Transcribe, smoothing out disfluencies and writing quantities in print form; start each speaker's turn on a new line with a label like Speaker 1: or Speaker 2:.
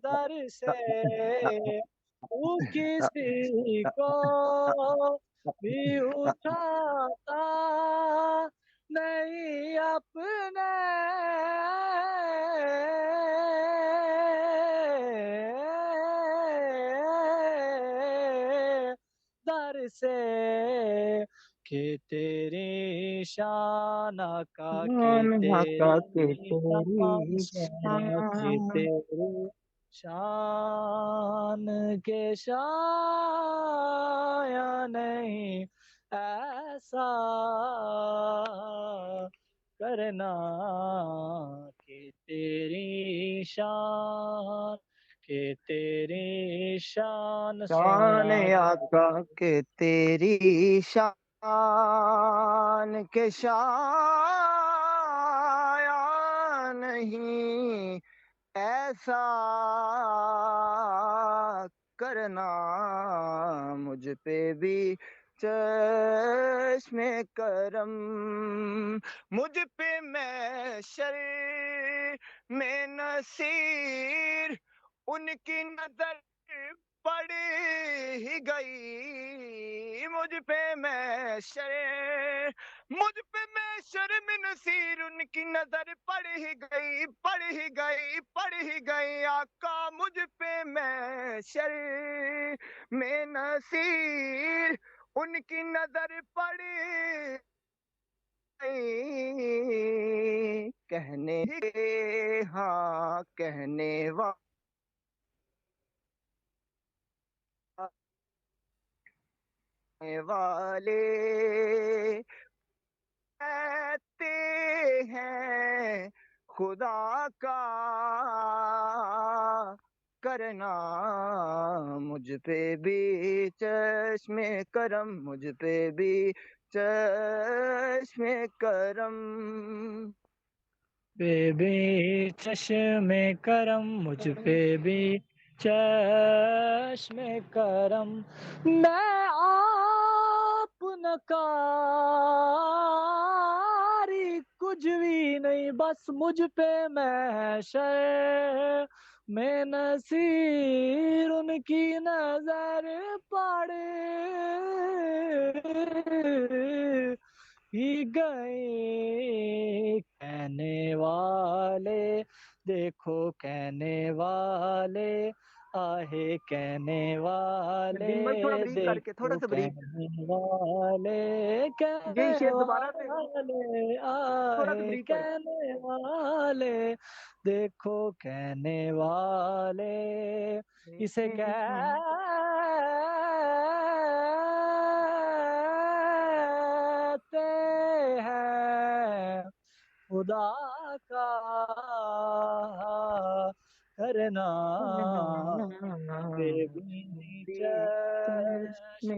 Speaker 1: दर से तू किसी को भी उठाता नहीं अपने दर से कि तेरी शान का कि
Speaker 2: का के
Speaker 1: तेरी शान
Speaker 2: तेरी
Speaker 1: कि
Speaker 2: शान।
Speaker 1: तेरी शान के शाया नहीं ऐसा करना कि तेरी शान कि तेरी शान
Speaker 2: शान
Speaker 1: सोना
Speaker 2: आका के तेरी शान के शाया नहीं ऐसा करना मुझ पे भी चश्मे करम, मुझ पे मैं शर में नसीर, उनकी नजर पड़ ही गई मुझ पे मैं शर, मुझ पे मैं शर्म नसीर, उनकी नजर पड़ ही गई, पड़ ही गई, पड़ ही गई आका मुझ पे मैं शर में नसीर, उनकी नजर पड़ गई। कहने हाँ कहने वाले कहते हैं खुदा का करना मुझ पे भी चश्मे करम, मुझ पे भी चश्मे करम।
Speaker 1: पे भी चश्मे करम मुझ पे भी चश्मे करम मैं आप नकारी कुछ भी नहीं बस मुझ पे महशर में नसीर उनकी नजर पड़े ही गए कहने वाले देखो कहने वाले आहे कहने वाले
Speaker 2: दिन भाई थोड़ा ब्रीक करके, थोड़ा
Speaker 1: देखो
Speaker 2: सा ब्रीक।
Speaker 1: कहने वाले कहने
Speaker 2: यही शेर दोबारा से,
Speaker 1: वाले
Speaker 2: थोड़ा सा
Speaker 1: आहे
Speaker 2: ब्रीक कर।
Speaker 1: कहने वाले देखो कहने वाले इसे कहते हैं खुदा का करना बेबी चश्मे